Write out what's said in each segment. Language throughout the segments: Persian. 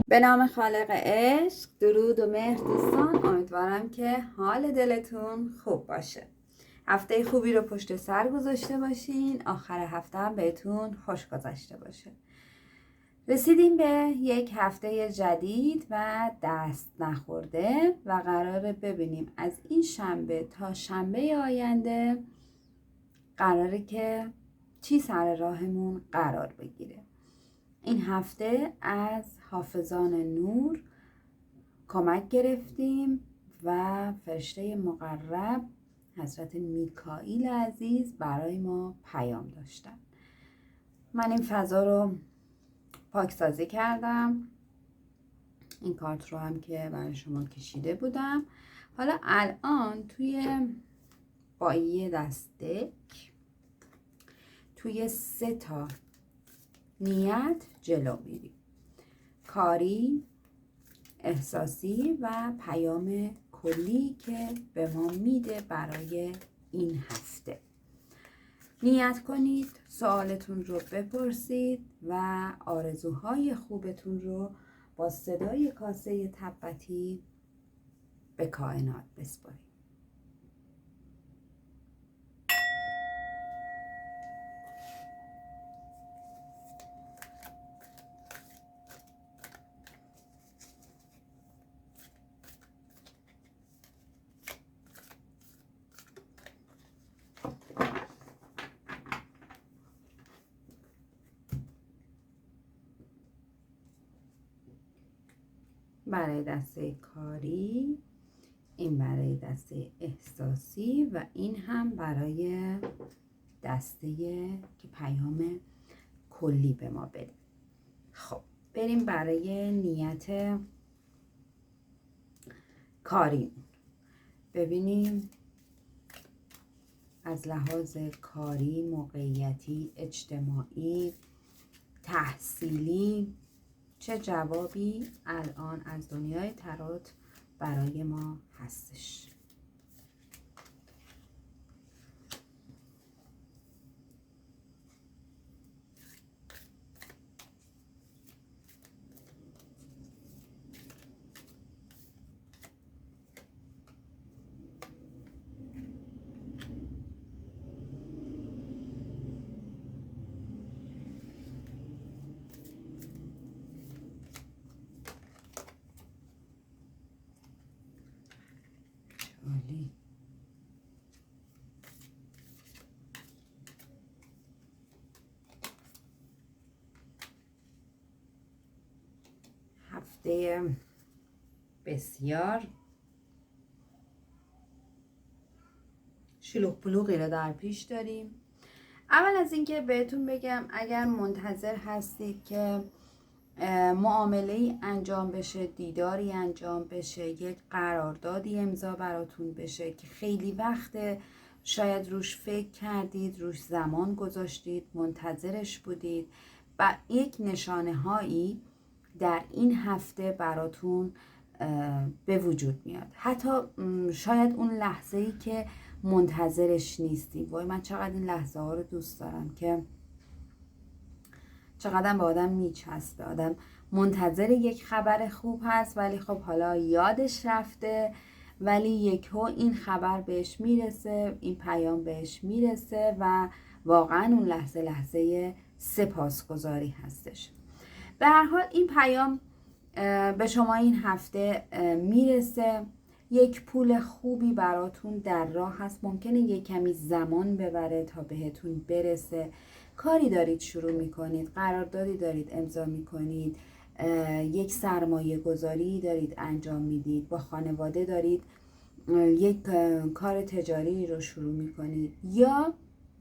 به نام خالق عشق، درود و مهر دوستان. امیدوارم که حال دلتون خوب باشه. هفته خوبی رو پشت سر گذاشته باشین. آخر هفته هم بهتون خوش گذشته باشه. رسیدیم به یک هفته جدید و دست نخورده و قراره ببینیم از این شنبه تا شنبه آینده قراره که چی سر راهمون قرار بگیره. این هفته از حافظان نور کمک گرفتیم و فرشته مقرب حضرت میکائیل عزیز برای ما پیام داشتن. من این فضا رو پاکسازی کردم، این کارت رو هم که برای شما کشیده بودم. حالا الان با یه دستک توی 3 تا نیت جلو میریم: کاری، احساسی و پیام کلی که به ما میده برای این هفته. نیت کنید، سوالتون رو بپرسید و آرزوهای خوبتون رو با صدای کاسه تبتی به کائنات بسپارید. برای دسته کاری، این برای دسته احساسی و این هم برای دسته که پیام کلی به ما بده. خب بریم برای نیت کاری. ببینیم از لحاظ کاری، موقعیتی، اجتماعی، تحصیلی چه جوابی الان از دنیای ترات برای ما هستش. عالی. هفته بسیار شلوغ پلوغی رو در پیش داریم. اول از اینکه بهتون بگم اگر منتظر هستید که معامله‌ای انجام بشه، دیداری انجام بشه، یک قراردادی امضا براتون بشه که خیلی وقت شاید روش فکر کردید، روش زمان گذاشتید، منتظرش بودید و یک نشانه هایی در این هفته براتون به وجود میاد. حتی شاید اون لحظه‌ای که منتظرش نیستید. وای من چقدر این لحظه ها رو دوست دارم که چقدر به آدم میچسبه. آدم منتظر یک خبر خوب هست ولی خب حالا یادش رفته، ولی یکهو این خبر بهش میرسه، این پیام بهش میرسه و واقعا اون لحظه سپاسگزاری هستش. به هر حال این پیام به شما این هفته میرسه. یک پول خوبی براتون در راه هست. ممکنه یک کمی زمان ببره تا بهتون برسه. کاری دارید شروع میکنید، قراردادی دارید امضا میکنید، یک سرمایه گذاری دارید انجام میدید، با خانواده دارید یک کار تجاری رو شروع میکنید یا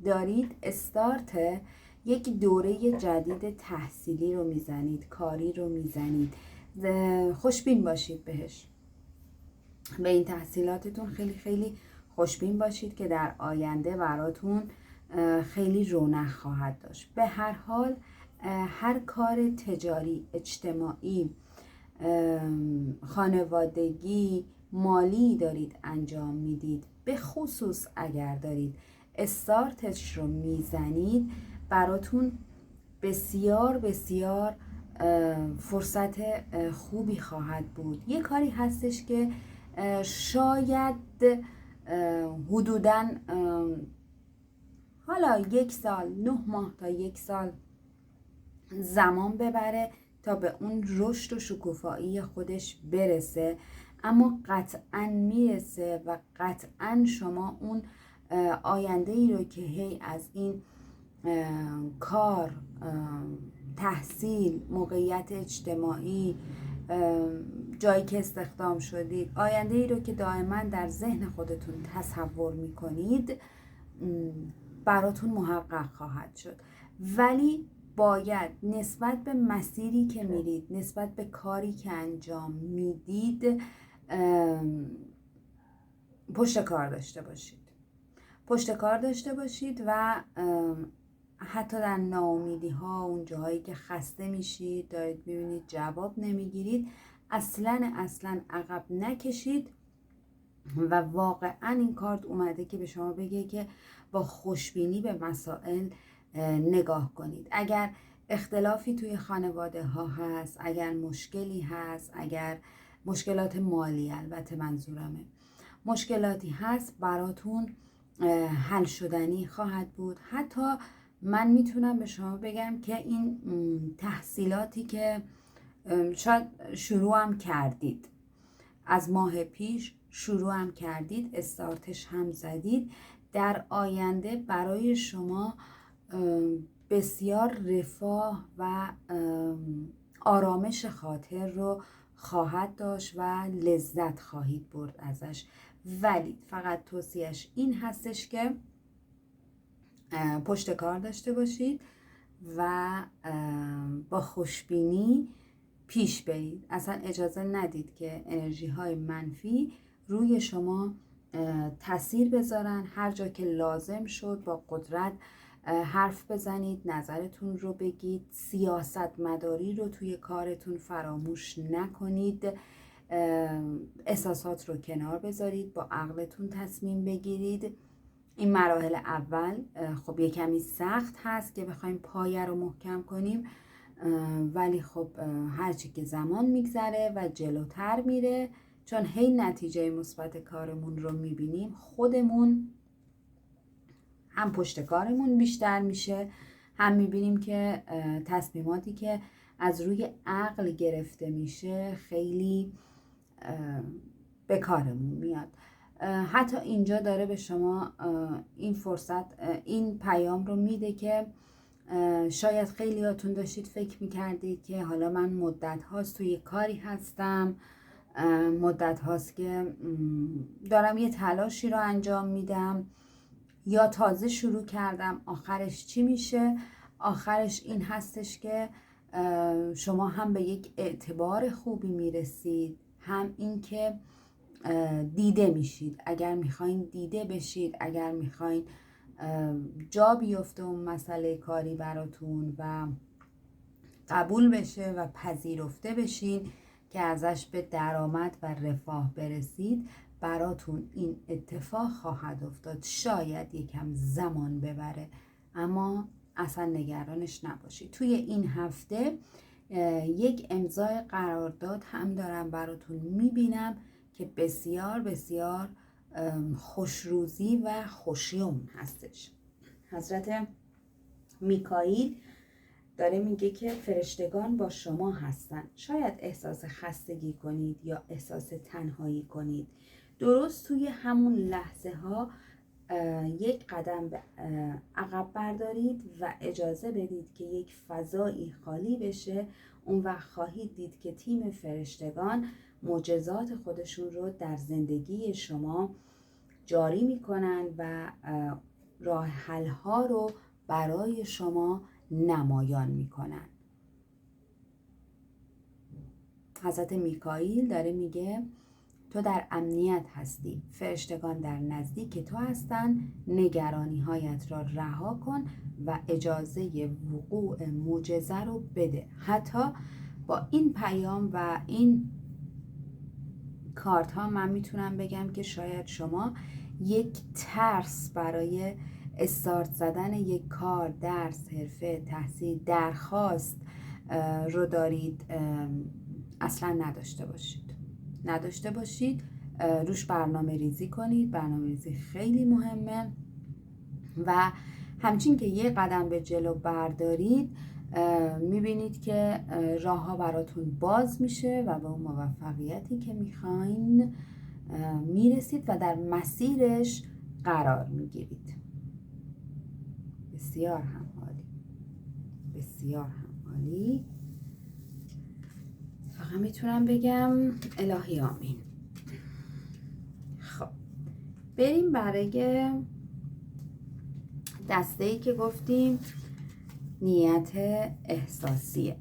دارید استارت یک دوره جدید تحصیلی رو میزنید، کاری رو میزنید. خوشبین باشید بهش، به این تحصیلاتتون خیلی خیلی خوشبین باشید که در آینده براتون خیلی رونق خواهد داشت. به هر حال هر کار تجاری، اجتماعی، خانوادگی، مالی دارید انجام میدید، به خصوص اگر دارید استارتش رو میزنید، براتون بسیار بسیار فرصت خوبی خواهد بود. یه کاری هستش که شاید حدوداً حالا 1 سال، 9 ماه تا 1 سال زمان ببره تا به اون رشد و شکوفایی خودش برسه، اما قطعاً میرسه و قطعاً شما اون آینده ای رو که هی از این کار، تحصیل، موقعیت اجتماعی، جایی که استخدام شدید، آینده ای رو که دائما در ذهن خودتون تصور میکنید براتون محقق خواهد شد. ولی باید نسبت به مسیری که میرید، نسبت به کاری که انجام میدید پشت کار داشته باشید و حتی در ناامیدی ها، اون جاهایی که خسته میشید، دارید میبینید جواب نمیگیرید، اصلا عقب نکشید و واقعا این کارت اومده که به شما بگه که با خوشبینی به مسائل نگاه کنید. اگر اختلافی توی خانواده ها هست، اگر مشکلی هست، اگر مشکلات مالی، البته منظورمه، مشکلاتی هست براتون حل شدنی خواهد بود. حتی من میتونم به شما بگم که این تحصیلاتی که شاید شروع هم کردید، از ماه پیش شروع هم کردید، استارتش هم زدید، در آینده برای شما بسیار رفاه و آرامش خاطر رو خواهد داشت و لذت خواهید برد ازش. ولی فقط توصیهش این هستش که پشت کار داشته باشید و با خوشبینی پیش برید. اصلا اجازه ندید که انرژی های منفی روی شما تاثیر بذارن. هر جا که لازم شد با قدرت حرف بزنید، نظرتون رو بگید، سیاست مداری رو توی کارتون فراموش نکنید، احساسات رو کنار بذارید، با عقلتون تصمیم بگیرید. این مراحل اول خب یه کمی سخت هست که بخوایم پایه رو محکم کنیم، ولی خب هرچی که زمان میگذره و جلوتر میره، چون هی نتیجه مثبت کارمون رو میبینیم، خودمون هم پشت کارمون بیشتر میشه، هم میبینیم که تصمیماتی که از روی عقل گرفته میشه خیلی به کارمون میاد. حتی اینجا داره به شما این فرصت، این پیام رو میده که شاید خیلیاتون داشتید فکر میکردید که حالا من مدت هاست توی کاری هستم، مدت هاست که دارم یه تلاشی رو انجام میدم یا تازه شروع کردم، آخرش چی میشه؟ آخرش این هستش که شما هم به یک اعتبار خوبی میرسید، هم این که دیده میشید. اگر میخواین دیده بشید، اگر میخواین جا بیفته اون مسئله کاری براتون و قبول بشه و پذیرفته بشین که ازش به درآمد و رفاه برسید، براتون این اتفاق خواهد افتاد. شاید یکم زمان ببره، اما اصلا نگرانش نباشید. توی این هفته یک امضای قرارداد هم دارم براتون میبینم که بسیار بسیار خوشروزی و خوشیوم هستش. حضرت میکائیل داره میگه که فرشتگان با شما هستن. شاید احساس خستگی کنید یا احساس تنهایی کنید، درست توی همون لحظه ها یک قدم عقب بردارید و اجازه بدید که یک فضایی خالی بشه. اون وقت خواهید دید که تیم فرشتگان معجزات خودشون رو در زندگی شما جاری میکنن و راه حل ها رو برای شما نمایان میکنن. حضرت میکائیل داره میگه تو در امنیت هستی، فرشتگان در نزدیک تو هستن، نگرانی هایت را رها کن و اجازه وقوع معجزه رو بده. حتی با این پیام و این کارت ها من میتونم بگم که شاید شما یک ترس برای استارت زدن یک کار، درس، حرفه، تحصیل، درخواست، رو دارید اصلا نداشته باشید. روش برنامه ریزی کنید. برنامه ریزی خیلی مهمه و همچین که یه قدم به جلو بردارید میبینید که راه ها براتون باز میشه و به اون موفقیتی که میخواین میرسید و در مسیرش قرار میگیرید. بسیار هم عالی. فقط میتونم بگم الهی آمین. خب بریم برای دسته‌ای که گفتیم نیت احساسیه.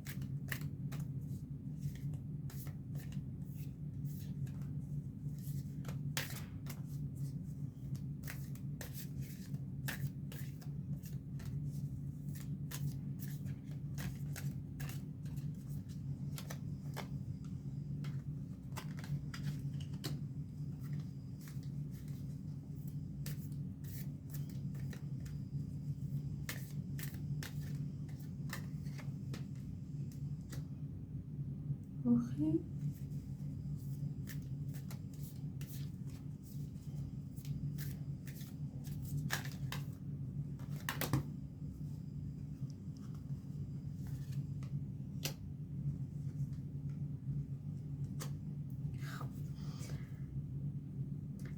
اوکی.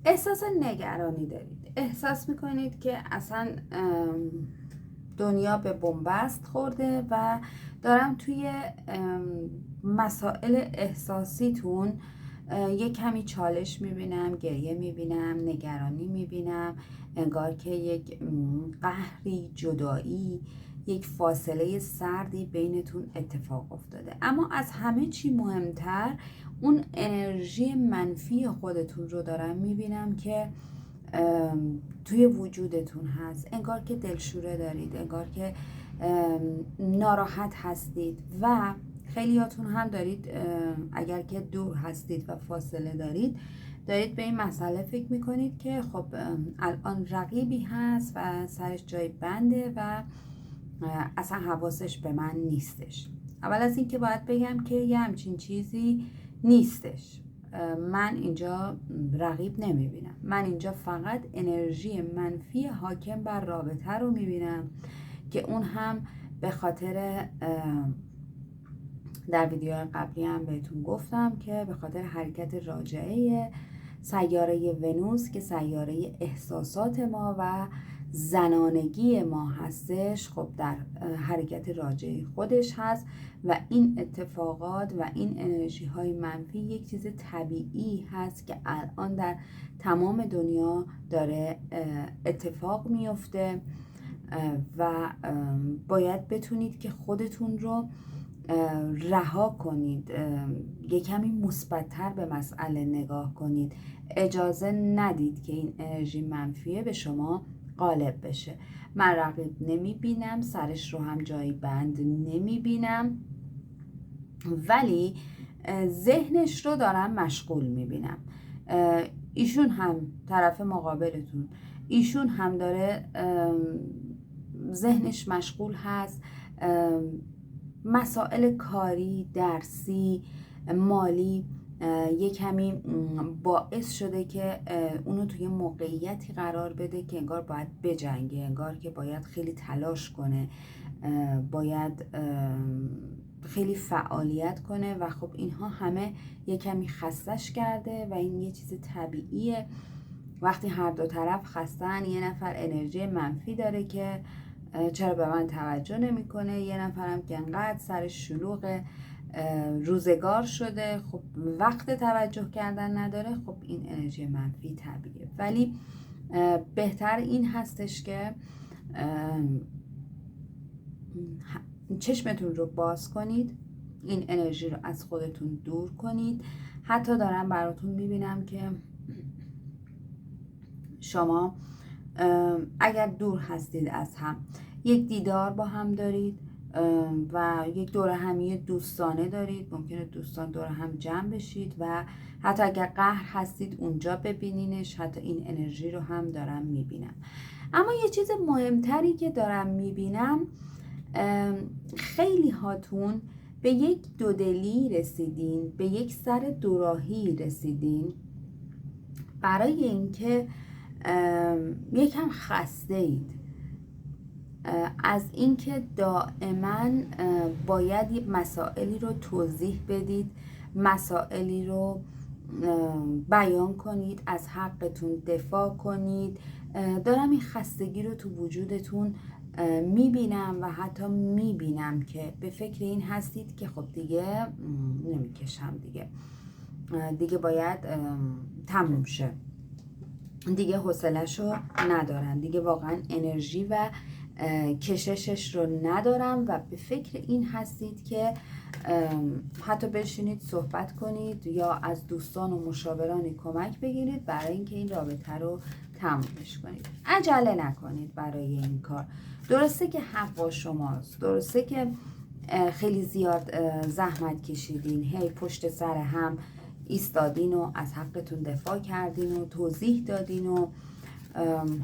احساس نگرانی دارید. احساس میکنید که اصلا دنیا به بنبست خورده و دارم توی مسائل احساسیتون یک کمی چالش میبینم، گریه میبینم، نگرانی میبینم، انگار که یک قهری، جدایی، یک فاصله سردی بینتون اتفاق افتاده. اما از همه چی مهمتر اون انرژی منفی خودتون رو دارم میبینم که توی وجودتون هست. انگار که دلشوره دارید، انگار که ناراحت هستید و خیلیاتون هم دارید اگر که دور هستید و فاصله دارید به این مسئله فکر میکنید که خب الان رقیبی هست و سرش جای بنده و اصلا حواسش به من نیستش. اول از این که باید بگم که یه همچین چیزی نیستش. من اینجا رقیب نمیبینم. من اینجا فقط انرژی منفی حاکم بر رابطه رو میبینم که اون هم به خاطر در ویدیو قبلی هم بهتون گفتم که به خاطر حرکت راجعه سیاره ونوس که سیاره احساسات ما و زنانگی ما هستش، خب در حرکت راجعه خودش هست و این اتفاقات و این انرژی های منفی یک چیز طبیعی هست که الان در تمام دنیا داره اتفاق میفته و باید بتونید که خودتون رو رها کنید، یک کمی مثبت‌تر به مسئله نگاه کنید. اجازه ندید که این انرژی منفیه به شما غالب بشه. من رقیب نمیبینم، سرش رو هم جایی بند نمیبینم، ولی ذهنش رو دارم مشغول میبینم. ایشون هم طرف مقابلتون، ایشون هم داره ذهنش مشغول هست، مسائل کاری، درسی، مالی یک کمی باعث شده که اونو توی موقعیتی قرار بده که انگار باید بجنگه، انگار که باید خیلی تلاش کنه، باید خیلی فعالیت کنه و خب اینها همه یک کمی خستش کرده و این یه چیز طبیعیه. وقتی هر دو طرف خستن، یه نفر انرژی منفی داره که چرا به من توجه نمیکنه، یه نفرم که انقدر سرش شلوغ روزگار شده، خب وقت توجه کردن نداره. خب این انرژی منفی طبیعیه، ولی بهتر این هستش که چشمتون رو باز کنید، این انرژی رو از خودتون دور کنید. حتی دارم براتون میبینم که شما اگر دور هستید از هم، یک دیدار با هم دارید و یک دوره همی دوستانه دارید، ممکنه دوستان دوره هم جمع بشید و حتی اگر قهر هستید اونجا ببینینش. حتی این انرژی رو هم دارم میبینم. اما یه چیز مهمتری که دارم میبینم، خیلی هاتون به یک دودلی رسیدین، به یک سر دوراهی رسیدین برای اینکه یکم خسته اید از اینکه دائما باید یک مسائلی رو توضیح بدید، مسائلی رو بیان کنید، از حقتون دفاع کنید. دارم این خستگی رو تو وجودتون میبینم و حتی میبینم که به فکر این هستید که خب دیگه نمیکشم، دیگه باید تموم شه، دیگه حوصله‌شو ندارم، دیگه واقعا انرژی و کششش رو ندارم و به فکر این هستید که حتی بشینید صحبت کنید یا از دوستان و مشاورانی کمک بگیرید برای اینکه این رابطه رو تمومش کنید. عجله نکنید برای این کار. درسته که حق با شماست، درسته که خیلی زیاد زحمت کشیدین، هی پشت سر هم ایستادین و از حقتون دفاع کردین و توضیح دادین و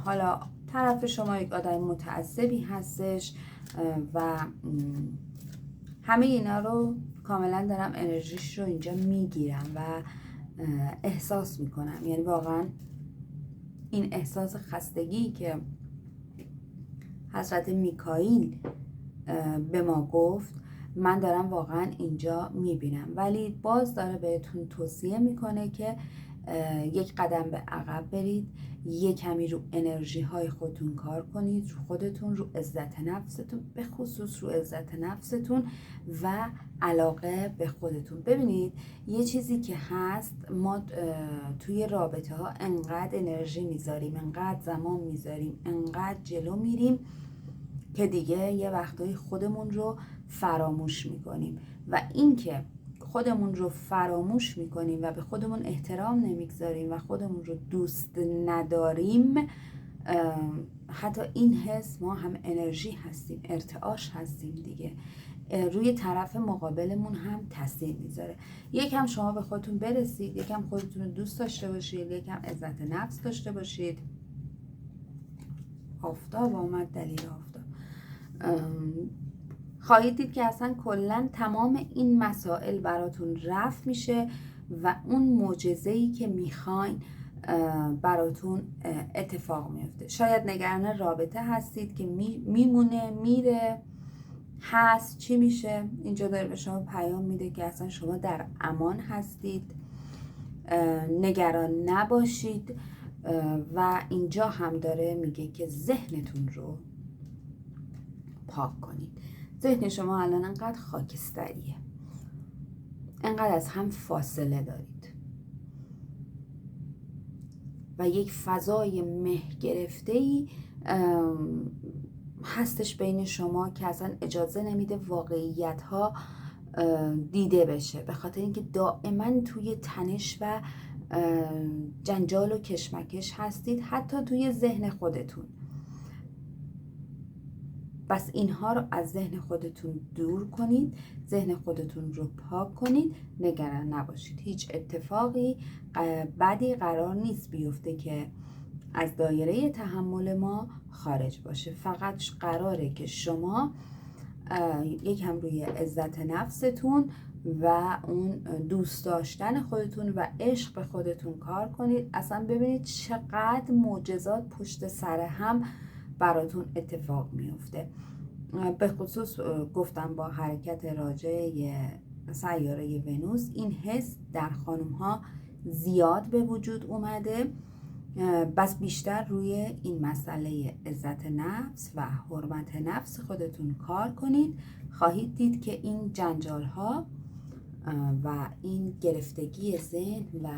حالا طرف شما یک آدم متعصبی هستش و همه اینا رو کاملا دارم انرژیش رو اینجا میگیرم و احساس میکنم. یعنی واقعا این احساس خستگی که حضرت میکائیل به ما گفت من دارم واقعا اینجا میبینم، ولی باز داره بهتون توصیه میکنه که یک قدم به عقب برید، یک کمی رو انرژی های خودتون کار کنید، رو خودتون، رو عزت نفستون، به خصوص رو عزت نفستون و علاقه به خودتون. ببینید یه چیزی که هست، ما توی رابطه ها انقدر انرژی میذاریم، انقدر زمان میذاریم، انقدر جلو میریم که دیگه یه وقتایی خودمون رو فراموش میکنیم و اینکه خودمون رو فراموش میکنیم و به خودمون احترام نمیگذاریم و خودمون رو دوست نداریم، حتی این حس، ما هم انرژی هستیم، ارتعاش هستیم دیگه، روی طرف مقابلمون هم تاثیر میذاره. یکم شما به خودتون برسید، یکم خودتون رو دوست داشته باشید، یکم عزت نفس داشته باشید. آفتاب آمد، دلیل آفتاب. خواهید دید که اصلا کلا تمام این مسائل براتون رفع میشه و اون معجزه‌ای که میخواین براتون اتفاق میفته. شاید نگران رابطه هستید که میمونه، میره، هست، چی میشه. اینجا داره به شما پیام میده که اصلا شما در امان هستید، نگران نباشید و اینجا هم داره میگه که ذهنتون رو پاک کنید. ذهن شما الان انقدر خاکستریه، انقدر از هم فاصله دارید و یک فضای مه گرفته‌ای هستش بین شما که اصلا اجازه نمیده واقعیت ها دیده بشه، به خاطر اینکه دائما توی تنش و جنجال و کشمکش هستید، حتی توی ذهن خودتون. بس اینها رو از ذهن خودتون دور کنید، ذهن خودتون رو پاک کنید، نگران نباشید. هیچ اتفاقی بدی قرار نیست بیفته که از دایره تحمل ما خارج باشه. فقط قراره که شما یکم روی عزت نفستون و اون دوست داشتن خودتون و عشق به خودتون کار کنید. اصلا ببینید چقدر معجزات پشت سر هم براتون اتفاق میفته. به خصوص گفتم با حرکت راجع سیاره ونوس این حس در خانم ها زیاد به وجود اومده. بس بیشتر روی این مسئله عزت نفس و حرمت نفس خودتون کار کنید. خواهید دید که این جنجال ها و این گرفتگی ذهن و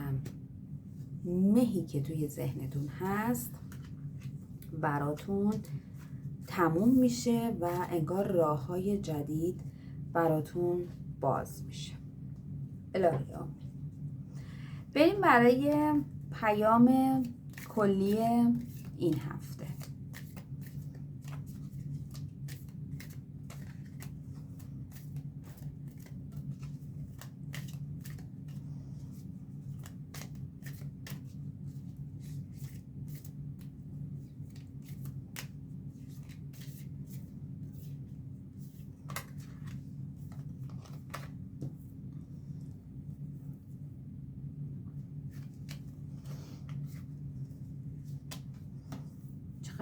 مهی که توی ذهنتون هست براتون تموم میشه و انگار راه های جدید براتون باز میشه. الهی آمین. بریم برای پیام کلی این هفته.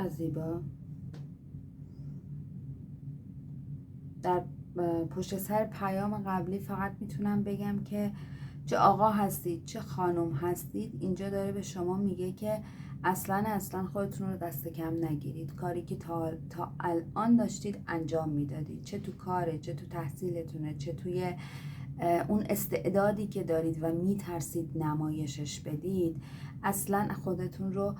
چقدر زیبا. در پشت سر پیام قبلی فقط میتونم بگم که چه آقا هستید چه خانم هستید، اینجا داره به شما میگه که اصلا خودتون رو دست کم نگیرید. کاری که تا الان داشتید انجام میدادید، چه تو کاره، چه تو تحصیلتونه، چه توی اون استعدادی که دارید و میترسید نمایشش بدید، اصلا خودتون رو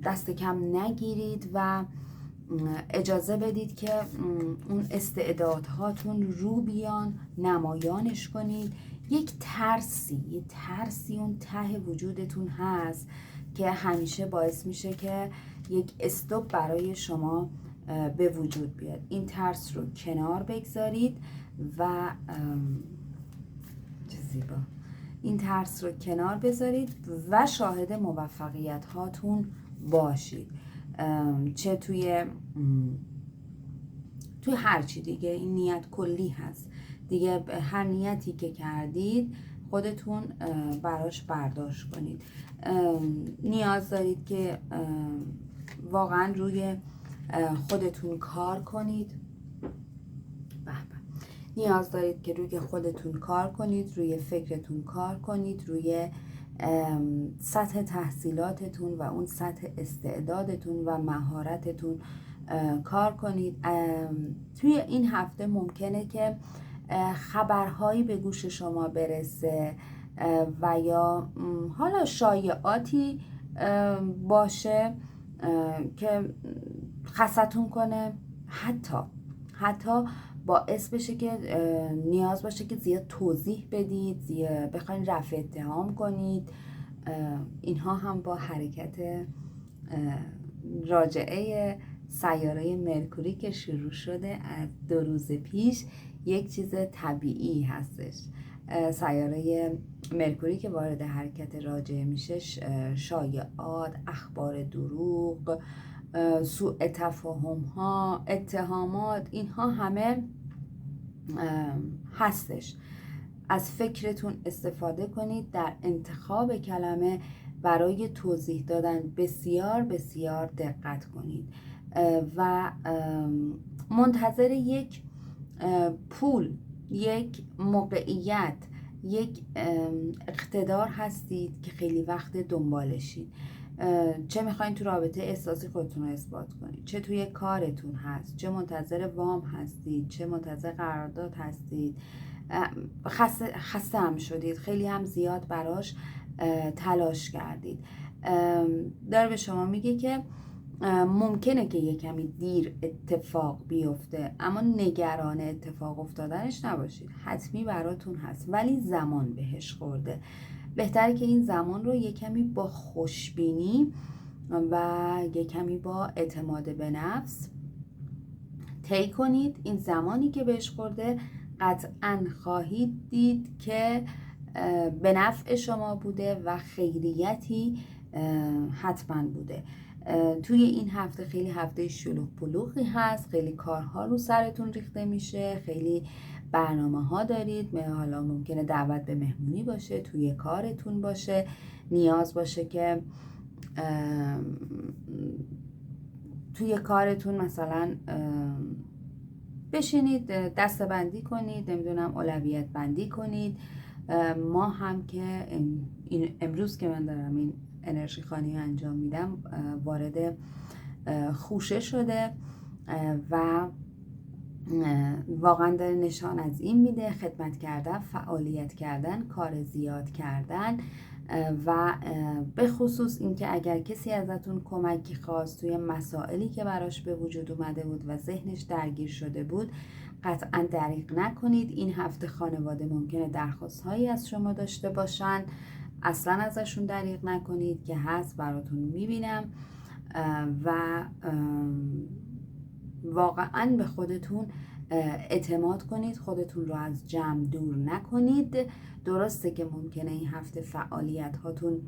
دست کم نگیرید و اجازه بدید که اون استعدادهاتون رو بیان، نمایانش کنید. یک ترسی اون ته وجودتون هست که همیشه باعث میشه که یک استوب برای شما به وجود بیاد. این ترس رو کنار بگذارید و چه زیبا، این ترس رو کنار بذارید و شاهد موفقیت هاتون باشید، چه توی هر چی دیگه. این نیت کلی هست دیگه، هر نیتی که کردید خودتون براش برداشت کنید. نیاز دارید که واقعا روی خودتون کار کنید. نیاز دارید که روی خودتون کار کنید، روی فکرتون کار کنید، روی سطح تحصیلاتتون و اون سطح استعدادتون و مهارتتون کار کنید. توی این هفته ممکنه که خبرهایی به گوش شما برسه و یا حالا شایعاتی باشه که خستتون کنه، حتی باعث بشه که نیاز باشه که زیاد توضیح بدید، زیاد بخواید رفع اتهام کنید. اینها هم با حرکت راجعه سیاره مرکوری که شروع شده از 2 روز پیش یک چیز طبیعی هستش. سیاره مرکوری که وارد حرکت راجعه میشه، شایعات، اخبار دروغ، سوء تفاهم ها، اتهامات، اینها همه هستش. از فکرتون استفاده کنید، در انتخاب کلمه برای توضیح دادن بسیار بسیار دقت کنید و منتظر یک پول، یک موقعیت، یک اقتدار هستید که خیلی وقت دنبالشید. چه میخواین تو رابطه احساسی خودتون رو اثبات کنید، چه توی کارتون هست، چه منتظر وام هستید، چه منتظر قرارداد هستید. خسته هم شدید، خیلی هم زیاد براش تلاش کردید. داره به شما میگه که ممکنه که یه کمی دیر اتفاق بیفته، اما نگران اتفاق افتادنش نباشید، حتمی براتون هست، ولی زمان بهش خورده. بهتره که این زمان رو یه کمی با خوشبینی و یه کمی با اعتماد به نفس طی کنید. این زمانی که بهش خورده قطعاً خواهید دید که به نفع شما بوده و خیریتی حتما بوده. توی این هفته خیلی هفته شلوغ پلوغی هست، خیلی کارها رو سرتون ریخته میشه، خیلی برنامه ها دارید. حالا ممکنه دعوت به مهمونی باشه، توی کارتون باشه، نیاز باشه که توی کارتون مثلا بشینید دسته بندی کنید، نمیدونم اولویت بندی کنید. ما هم که امروز که من دارم این انرژی خوانی انجام میدم وارد خوشه شده و واقعا داره نشان از این میده، خدمت کردن، فعالیت کردن، کار زیاد کردن و به خصوص اینکه اگر کسی ازتون کمکی خواست توی مسائلی که براش به وجود اومده بود و ذهنش درگیر شده بود، قطعا دریغ نکنید. این هفته خانواده ممکنه درخواست هایی از شما داشته باشن، اصلا ازشون دریغ نکنید که هست، براتون میبینم و واقعا به خودتون اعتماد کنید، خودتون رو از جمع دور نکنید. درسته که ممکنه این هفته فعالیت هاتون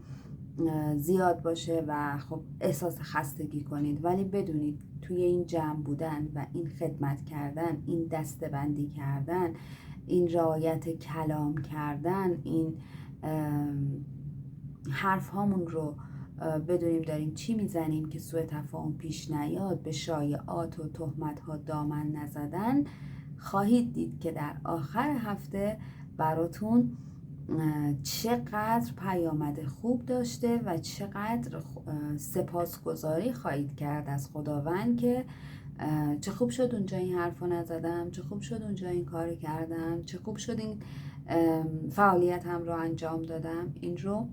زیاد باشه و خب احساس خستگی کنید، ولی بدونید توی این جمع بودن و این خدمت کردن، این دسته بندی کردن، این رعایت کلام کردن، این حرف هامون رو بدونیم داریم چی میزنیم که سوء تفاهم پیش نیاد، به شایعات و تهمت ها دامن نزدن، خواهید دید که در آخر هفته براتون چقدر پیامد خوب داشته و چقدر سپاسگزاری خواهید کرد از خداوند که چه خوب شد اونجا این حرف رو نزدم، چه خوب شد اونجا این کار کردم، چه خوب شد این فعالیت هم رو انجام دادم. این رو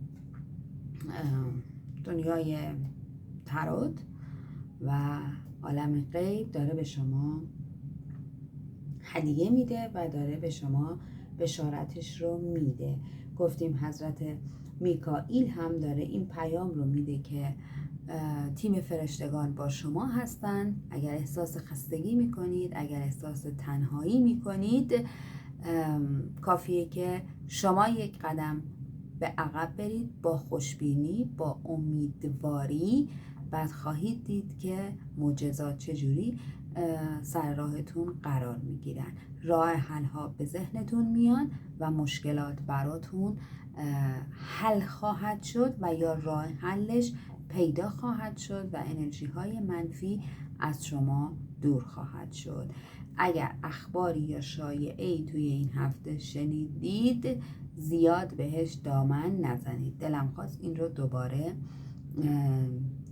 دنیای تاروت و عالم غیب داره به شما هدیه میده و داره به شما بشارتش رو میده. گفتیم حضرت میکائیل هم داره این پیام رو میده که تیم فرشتگان با شما هستن. اگر احساس خستگی میکنید، اگر احساس تنهایی میکنید، کافیه که شما یک قدم به عقب برید با خوشبینی، با امیدواری، بعد خواهید دید که معجزات چجوری سر راهتون قرار میگیرن. راه حل ها به ذهنتون میان و مشکلات براتون حل خواهد شد و یا راه حلش پیدا خواهد شد و انرژی های منفی از شما دور خواهد شد. اگر اخباری یا شایعه‌ای توی این هفته شنیدید، زیاد بهش دامن نزنید. دلم خواست این رو دوباره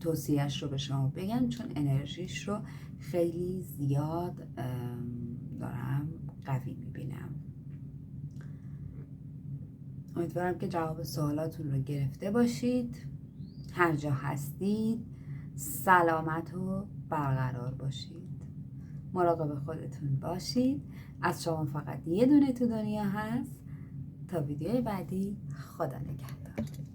توصیهش رو به شما بگم، چون انرژیش رو خیلی زیاد دارم قوی میبینم. امیدوارم که جواب سوالاتون رو گرفته باشید. هر جا هستید سلامت و برقرار باشید. مراقب خودتون باشید. از شما فقط یه دونه تو دنیا هست. تا ویدیوی بعدی، خدا نگهدار.